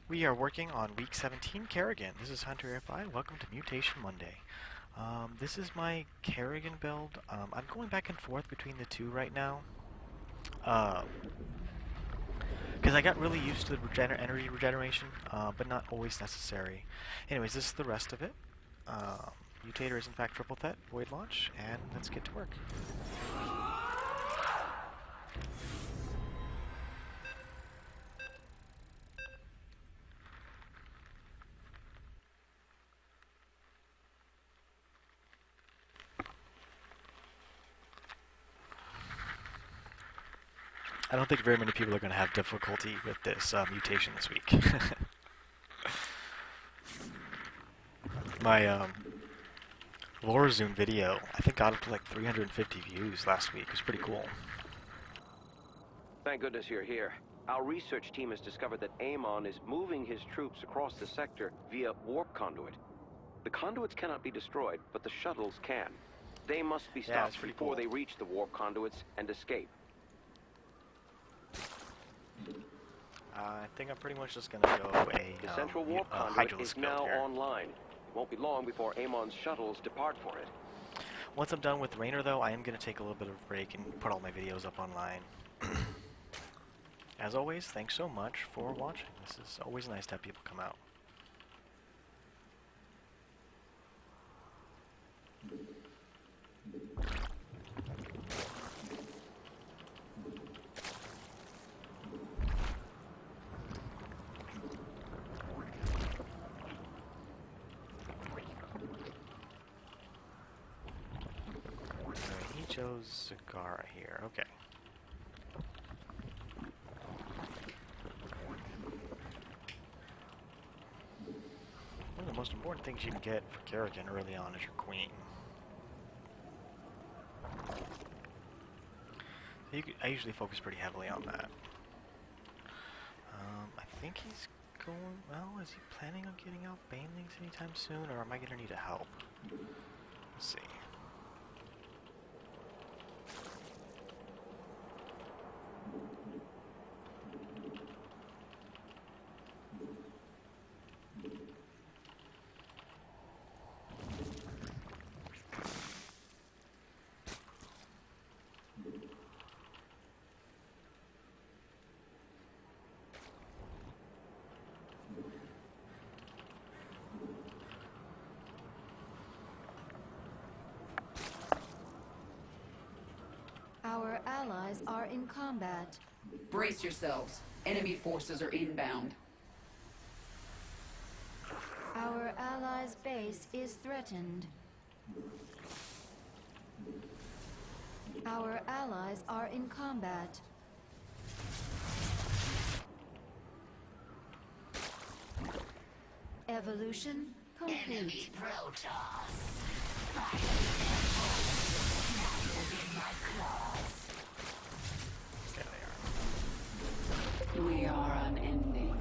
We are working on week 17 Kerrigan. This is Hunter FI. Welcome to Mutation Monday. This is my Kerrigan build. I'm going back and forth between the two right now. Because I got really used to the energy regeneration, but not always necessary. Anyways, this is the rest of it. Mutator is in fact triple threat, void launch, and let's get to work. I don't think very many people are going to have difficulty with this mutation this week. My lore zoom video, I think got up to like 350 views last week. It was pretty cool. Thank goodness you're here. Our research team has discovered that Amon is moving his troops across the sector via warp conduit. The conduits cannot be destroyed, but the shuttles can. They must be stopped before they reach the warp conduits and escape. I think I'm pretty much just going to go The central warp conduit is now online. It won't be long before Amon's shuttles depart for it. Once I'm done with Rainer, though, I am going to take a little bit of a break and put all my videos up online. As always, thanks so much for watching. This is always nice to have people come out. He chose Zagara here. Okay. One of the most important things you can get for Kerrigan early on is your queen. I usually focus pretty heavily on that. I think he's going... Well, is he planning on getting out Banelings anytime soon, or am I going to need a help? Let's see. Our allies are in combat. Brace yourselves. Enemy forces are inbound. Our allies' base is threatened. Our allies are in combat. Evolution complete. Enemy Protoss. There they are. We are unending.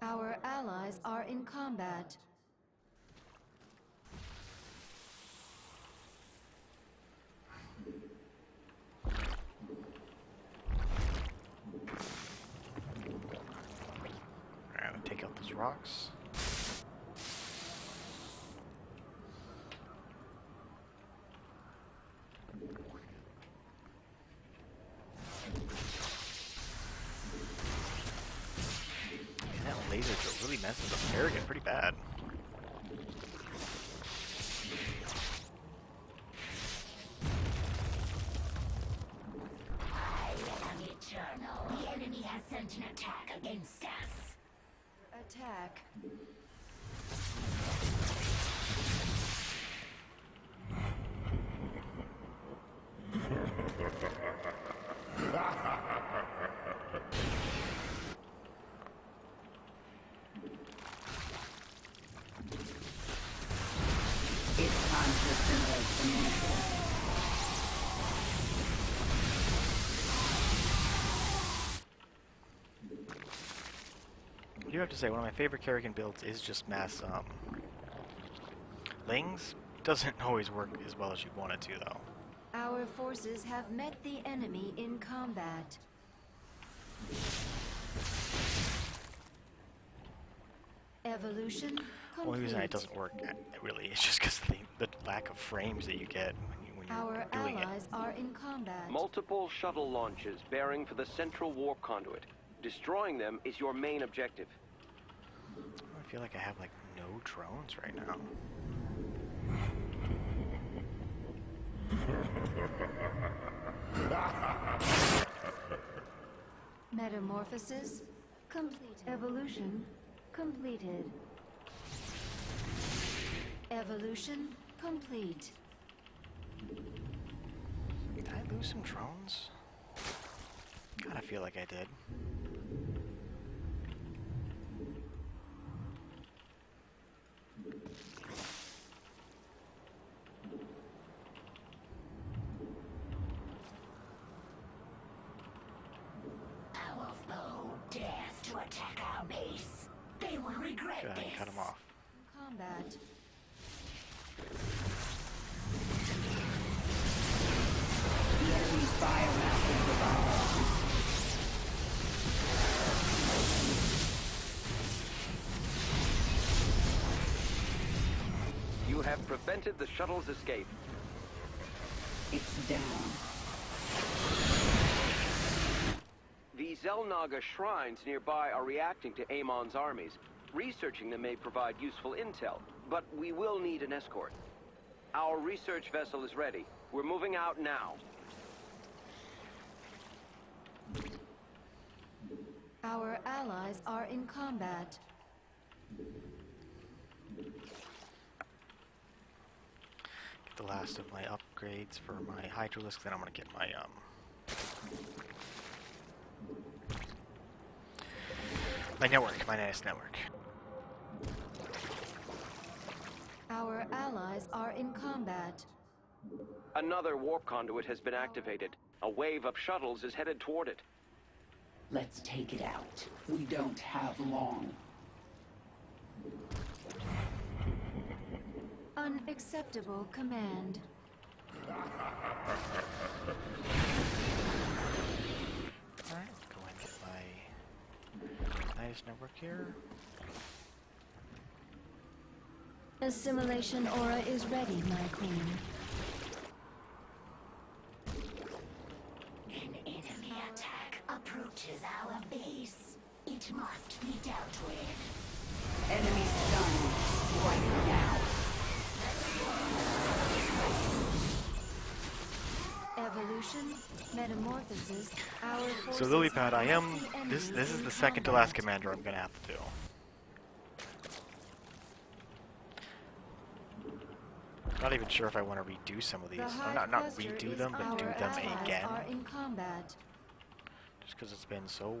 Our allies are in combat. Alright, take out those rocks. Man, that laser drill really messes up Kerrigan pretty bad. Eternal. The enemy has sent an attack against us. Attack. It's time to assimilate the mantle. I do have to say, one of my favorite Kerrigan builds is just mass Lings. Doesn't always work as well as you want it to, though. Our forces have met the enemy in combat. Evolution complete. Only reason it doesn't work really is just because of the lack of frames that you get when you're Our doing allies are in combat. Multiple shuttle launches bearing for the central warp conduit. Destroying them is your main objective. I feel like I have like no drones right now. Metamorphosis complete. Evolution completed. Evolution complete. Did I lose some drones? Kinda feel like I did. Our foe dares to attack our base. They will regret Go ahead and this. cut them off. Combat. The enemy's biomass is revived. You have prevented the shuttle's escape. It's down. The Zelnaga shrines nearby are reacting to Amon's armies. Researching them may provide useful intel, but we will need an escort. Our research vessel is ready. We're moving out now. Our allies are in combat. Get the last of my upgrades for my Hydralisk, then I'm gonna get my my NAS network. Our allies are in combat. Another warp conduit has been activated. A wave of shuttles is headed toward it. Let's take it out. We don't have long. Unacceptable command. Alright, go ahead and get my NAS network here. Assimilation aura is ready, my queen. An enemy attack approaches our base. It must be dealt with. Enemy stunned. Right now. Evolution, metamorphosis, our forces So Lilypad, I am have met the this enemy is in the second to last combat. commander I'm gonna have to do. Not even sure if I want to redo some of these. The Or Hive not cluster redo is them, but do our them allies again. are in combat. Just because it's been so.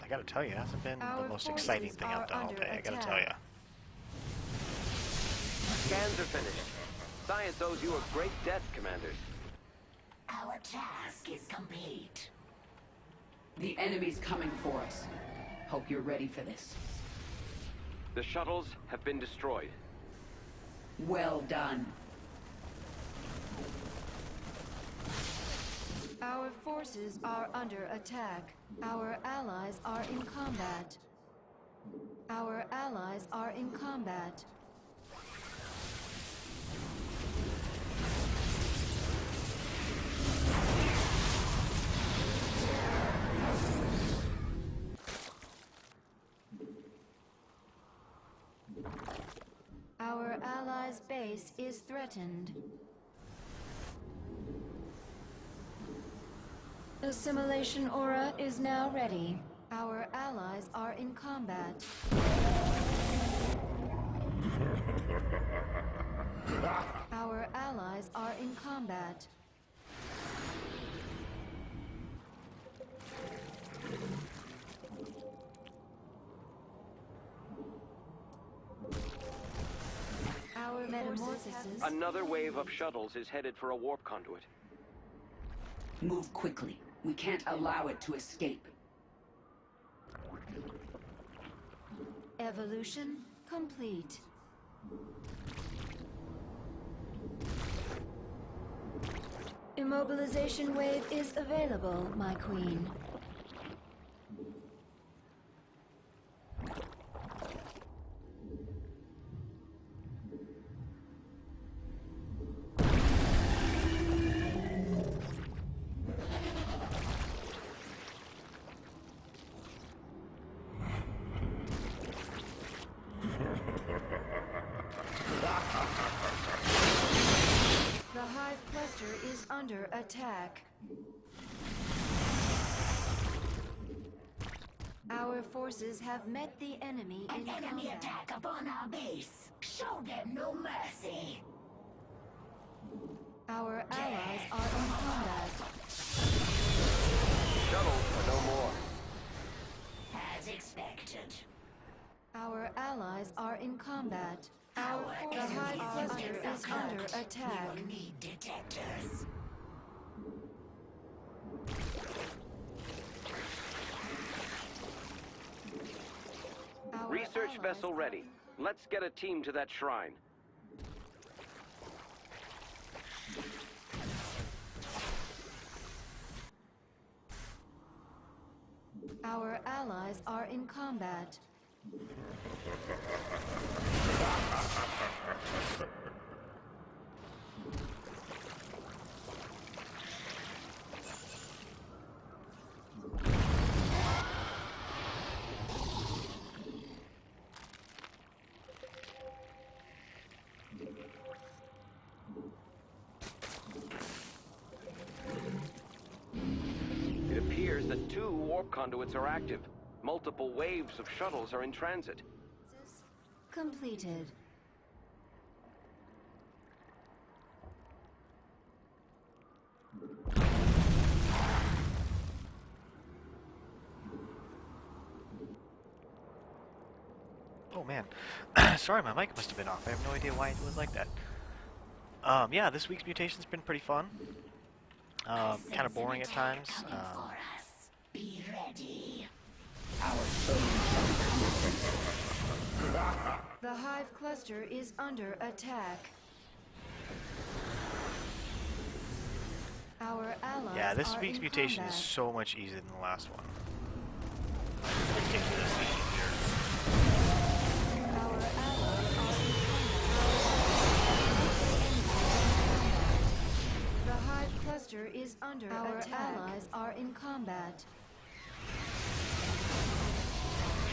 I gotta tell you, it hasn't been Our the most exciting forces thing I've are done all under day. I gotta attack. tell you. Scans are finished. Science owes you a great debt, Commanders. Our task is complete. The enemy's coming for us. Hope you're ready for this. The shuttles have been destroyed. Well done. Our forces are under attack. Our allies are in combat. Our allies are in combat. Our allies' base is threatened. Assimilation aura is now ready. Our allies are in combat. Our allies are in combat. Our metamorphosis. Another wave of shuttles is headed for a warp conduit. Move quickly. We can't allow it to escape. Evolution complete. Immobilization wave is available, my queen. The Hive cluster is under attack. Our forces have met the enemy An in enemy combat. attack upon our base. Show them no mercy. Our allies are in combat. Shuttles are no more. As expected. Our allies are in combat. Our The Hive cluster is under We attack. will need detectors. Our Research allies vessel are ready. Let's get a team to that shrine. Our allies are in combat. It appears that 2 warp conduits are active. Multiple waves of shuttles are in transit. Completed. Oh man, sorry, my mic must have been off. I have no idea why it was like that. Yeah, this week's mutation's been pretty fun. Kind of boring at times. Coming for us. Be ready. The Hive cluster is under attack. Our allies Yeah, this are week's in mutation combat. is so much easier than the last one. Ridiculously easier. Our allies are in combat. The Hive cluster is under attack. Our allies are in combat.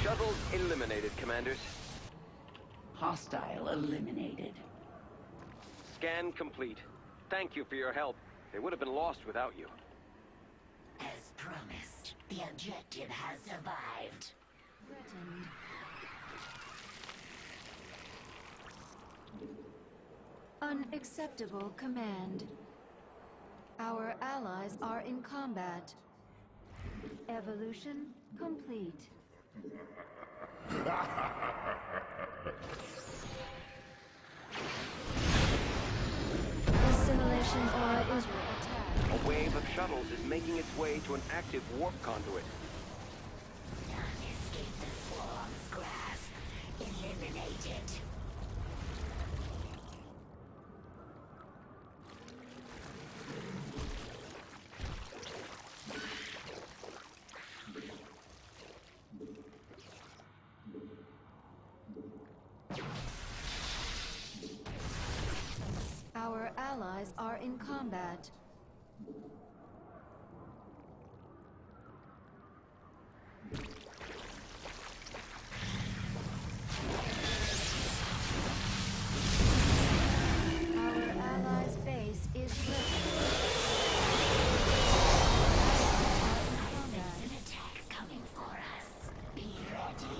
Shuttles eliminated, Commanders. Hostile eliminated. Scan complete. Thank you for your help. They would have been lost without you. As promised, the objective has survived. Threatened. Unacceptable command. Our allies are in combat. Evolution complete. Assimilation pod is under attack. A wave of shuttles is making its way to an active warp conduit. None escape the swarm's grasp. Eliminate it. Our allies are in combat. Our allies' base is threatened. An attack coming for us. Be ready.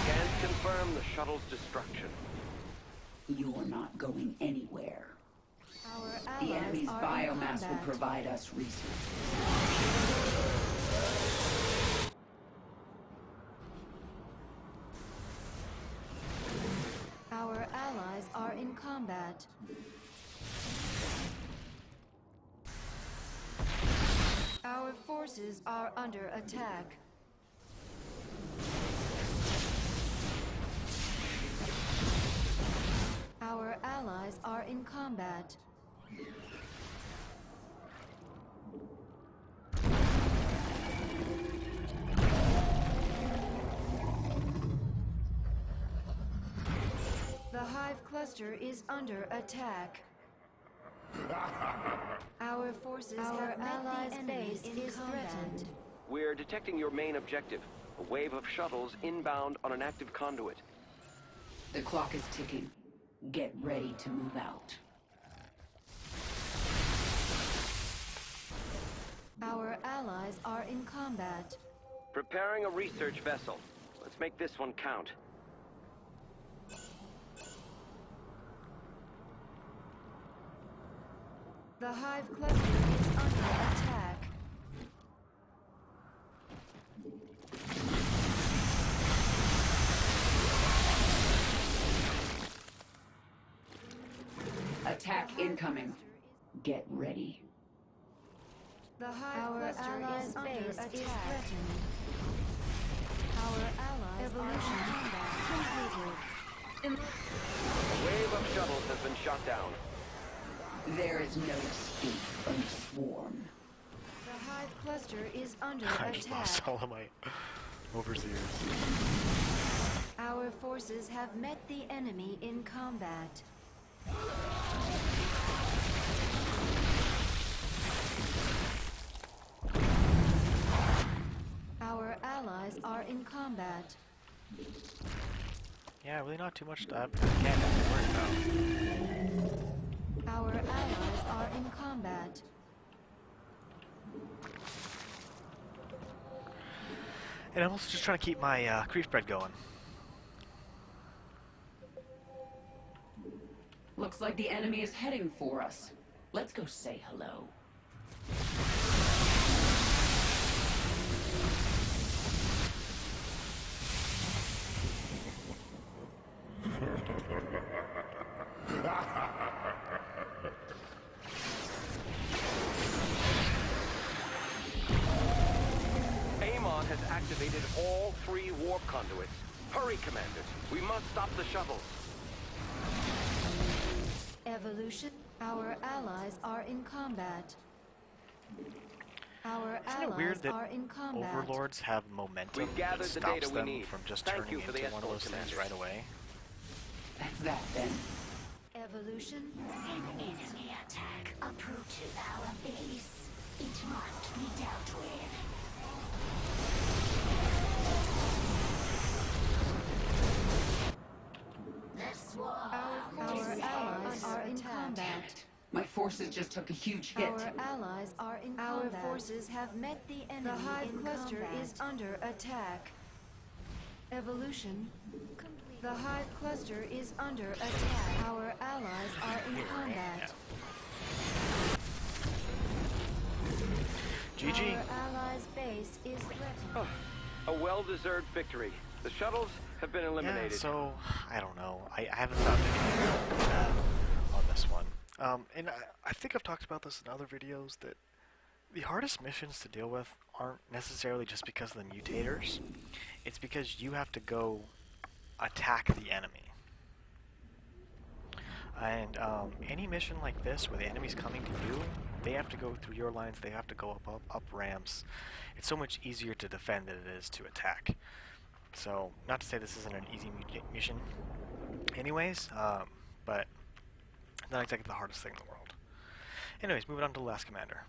Scans confirm the shuttle's destruction. You're not going anywhere. Our The allies enemy's are in biomass will combat. provide us resources. Our allies are in combat. Our forces are under attack. in combat. The Hive cluster is under attack. Our forces Our allies' base is threatened. We're detecting your main objective, a wave of shuttles inbound on an active conduit. The clock is ticking. Get ready to move out. Our allies are in combat. Preparing a research vessel. Let's make this one count. The Hive cluster is under attack. Attack incoming. Get ready. The Hive cluster is under attack. Our allies are in combat. Completed. A wave of shuttles has been shot down. There is no escape from the swarm. The Hive cluster is under I just attack. lost all of my overseers. Our forces have met the enemy in combat. Our allies are in combat. Yeah, really not too much to worry about. Our allies are in combat. And I'm also just trying to keep my creep spread going. Looks like the enemy is heading for us. Let's go say hello. Amon has activated all 3 warp conduits. Hurry, Commanders. We must stop the shuttles. Evolution. Our allies are in combat. Our Isn't it allies weird that are in combat. overlords have momentum We've gathered that the stops data we them need. from just Thank turning you for the into one of escort, those things Commanders. right away? That's that then. Evolution. An enemy attack approaches our base. It must be dealt with. The swarm. Our allies are in combat. My forces just took a huge hit. Our allies are in combat. Our forces have met the enemy. The Hive cluster is under attack. Evolution. The Hive cluster is under attack. Our allies are in combat. GG. Our allies' base is threatened. A well-deserved victory. The shuttles have been Yeah, eliminated. so, I don't know. I haven't found anything bad on this one. And I think I've talked about this in other videos, that the hardest missions to deal with aren't necessarily just because of the mutators. It's because you have to go attack the enemy. And any mission like this, where the enemy's coming to you, they have to go through your lines, they have to go up ramps. It's so much easier to defend than it is to attack. So, not to say this isn't an easy mission anyways, but not exactly the hardest thing in the world. Anyways, moving on to the last commander.